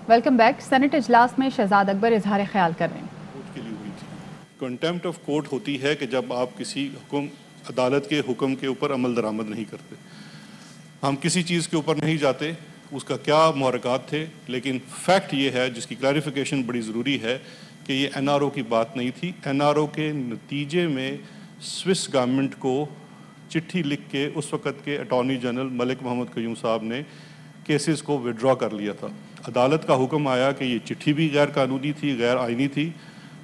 Welcome back. Senate इजलास में शहजाद अकबर इजहार ख्याल कर रहे हैं। के लिए हुई थी। कंटेम्प्ट ऑफ कोर्ट होती है कि जब आप किसी अदालत के हुक्म के ऊपर अमल दरामद नहीं करते। हम किसी चीज़ के ऊपर नहीं जाते उसका क्या मुहरकात थे, लेकिन फैक्ट ये है जिसकी क्लैरिफिकेशन बड़ी ज़रूरी है कि ये NRO की बात नहीं थी। NRO के नतीजे में स्विस गवर्नमेंट को चिट्ठी लिख के उस वक़्त के अटॉर्नी जनरल मलिक मोहम्मद क़य्यूम साहब ने केसेस को विड्रॉ कर लिया था। अदालत का हुक्म आया कि ये चिट्ठी भी गैर कानूनी थी, गैर आइनी थी।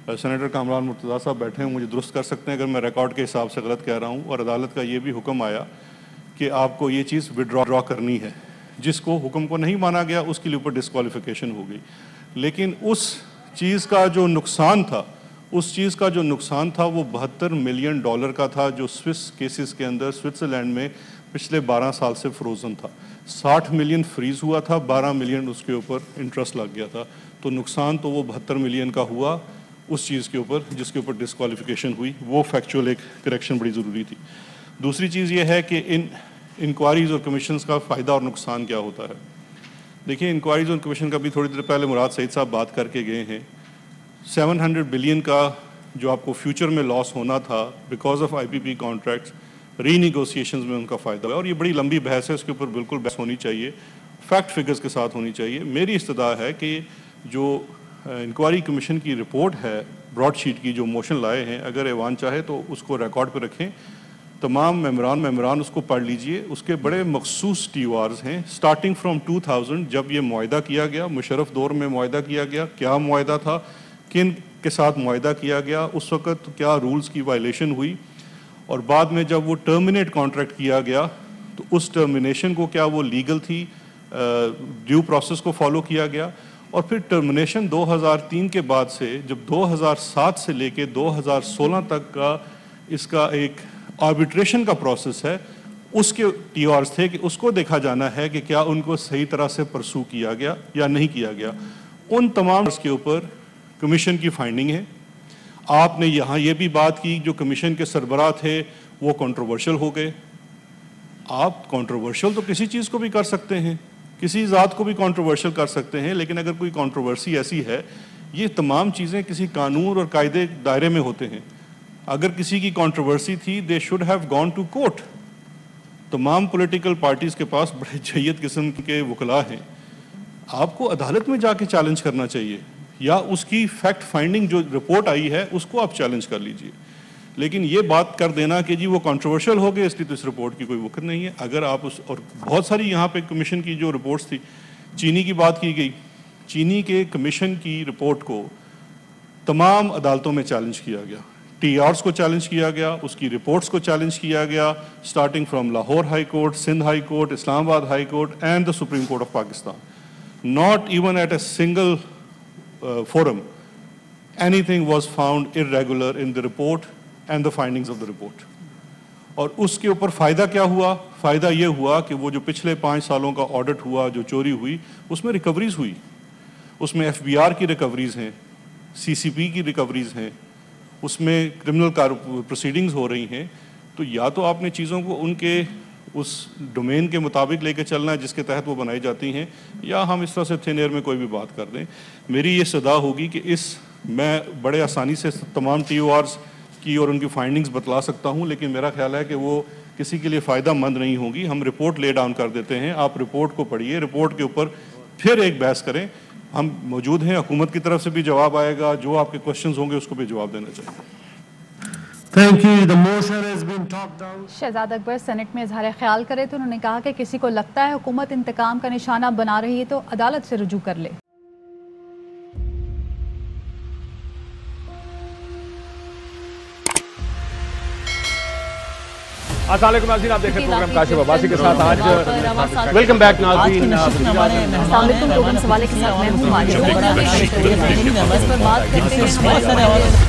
सेनेटर कामरान मुर्तज़ा साहब बैठे हैं, मुझे दुरुस्त कर सकते हैं अगर मैं रिकॉर्ड के हिसाब से गलत कह रहा हूँ। और अदालत का ये भी हुक्म आया कि आपको ये चीज़ विड्रॉ करनी है। जिसको हुक्म को नहीं माना गया उसके लिए ऊपर डिस्क्वालिफिकेशन हो गई। लेकिन उस चीज़ का जो नुकसान था वो $72 मिलियन का था, जो स्विस केसेस के अंदर स्विट्ज़रलैंड में पिछले 12 साल से फ्रोज़न था। 60 मिलियन फ्रीज़ हुआ था, 12 मिलियन उसके ऊपर इंटरेस्ट लग गया था। तो नुकसान तो वो 72 मिलियन का हुआ उस चीज़ के ऊपर जिसके ऊपर डिस्क्वालिफिकेशन हुई। वो फैक्चुअल एक करेक्शन बड़ी ज़रूरी थी। दूसरी चीज़ ये है कि इन इंक्वायरीज़ और कमीशंस का फ़ायदा और नुकसान क्या होता है। देखिए, इंक्वायरीज़ और कमीशन का भी थोड़ी देर पहले मुराद सईद साहब बात करके गए हैं। 700 बिलियन का जो आपको फ्यूचर में लॉस होना था बिकॉज ऑफ IPP कॉन्ट्रैक्ट्स, रीनिगोशिएशंस में उनका फ़ायदा है। और ये बड़ी लंबी बहस है, इसके ऊपर बिल्कुल बहस होनी चाहिए, फैक्ट फिगर्स के साथ होनी चाहिए। मेरी इस्तदा है कि जो इंक्वायरी कमीशन की रिपोर्ट है ब्रॉडशीट की, जो मोशन लाए हैं, अगर ऐवान चाहे तो उसको रिकॉर्ड पर रखें। तमाम मेम्बरान उसको पढ़ लीजिए। उसके बड़े मखसूस TORs हैं स्टार्टिंग फ्राम 2000 जब ये मुआहदा किया गया, मुशर्रफ दौर में मुआहदा किया गया, क्या मुआहदा था, किन के साथ मुआहदा किया गया, उस वक़्त क्या रूल्स की वायलेशन हुई, और बाद में जब वो टर्मिनेट कॉन्ट्रैक्ट किया गया तो उस टर्मिनेशन को क्या वो लीगल थी, ड्यू प्रोसेस को फॉलो किया गया। और फिर टर्मिनेशन 2003 के बाद से जब 2007 से लेके 2016 तक का इसका एक आर्बिट्रेशन का प्रोसेस है, उसके TORs थे कि उसको देखा जाना है कि क्या उनको सही तरह से परसू किया गया या नहीं किया गया। उन तमाम के ऊपर कमीशन की फाइंडिंग है। आपने यहाँ ये भी बात की जो कमीशन के सरबराह थे वो कंट्रोवर्शियल हो गए। आप कंट्रोवर्शियल तो किसी चीज़ को भी कर सकते हैं, किसी ज़ात को भी कंट्रोवर्शियल कर सकते हैं, लेकिन अगर कोई कंट्रोवर्सी ऐसी है, ये तमाम चीज़ें किसी कानून और कायदे दायरे में होते हैं। अगर किसी की कंट्रोवर्सी थी they should have gone to court. तमाम पॉलिटिकल पार्टीज़ के पास बड़े जय्यद किस्म के वकला हैं। आपको अदालत में जाके चैलेंज करना चाहिए या उसकी फैक्ट फाइंडिंग जो रिपोर्ट आई है उसको आप चैलेंज कर लीजिए। लेकिन ये बात कर देना कि जी वो कंट्रोवर्शियल हो गए इसलिए तो इस रिपोर्ट की कोई वक़्त नहीं है। अगर आप उस, और बहुत सारी यहाँ पे कमीशन की जो रिपोर्ट्स थी, चीनी की बात की गई, चीनी के कमीशन की रिपोर्ट को तमाम अदालतों में चैलेंज किया गया, TORs को चैलेंज किया गया, उसकी रिपोर्ट्स को चैलेंज किया गया, starting from Lahore high court, Sindh high court, Islamabad high court and the supreme court of Pakistan. Not even at a single forum anything was found irregular in the report and the findings of the report। और उसके ऊपर फ़ायदा क्या हुआ? फ़ायदा ये हुआ कि वो जो पिछले 5 सालों का ऑडिट हुआ, जो चोरी हुई, उसमें रिकवरीज़ हुई, उसमें FBR की रिकवरीज़ हैं, CCP की रिकवरीज़ हैं, उसमें क्रिमिनल प्रोसीडिंग्स हो रही हैं। तो या तो आपने चीज़ों को उनके उस डोमेन के मुताबिक लेके चलना है जिसके तहत वो बनाई जाती हैं, या हम इस तरह से थिन एयर में कोई भी बात कर दें। मेरी ये सदा होगी कि मैं बड़े आसानी से तमाम TORs की और उनकी फाइंडिंग्स बतला सकता हूँ, लेकिन मेरा ख्याल है कि वो किसी के लिए फ़ायदा मंद नहीं होगी। हम रिपोर्ट ले डाउन कर देते हैं, आप रिपोर्ट को पढ़िए, रिपोर्ट के ऊपर फिर एक बहस करें। हम मौजूद हैं, हुकूमत की तरफ से भी जवाब आएगा, जो आपके क्वेश्चंस होंगे उसको भी जवाब देना चाहिए। Thank you. The motion has been talked down. Shahzad Akbar senate में इजहार ख्याल करे तो उन्होंने कहा कि किसी को लगता है हुकूमत इंतकाम का निशाना बना रही है तो अदालत से रुजू कर ले। अस्सलाम वालेकुम नाज़रीन, आप देख रहे हैं प्रोग्राम काशिफ अब्बासी के साथ। आज वेलकम बैक नाज़रीन। सवाल के साथ मैं हूं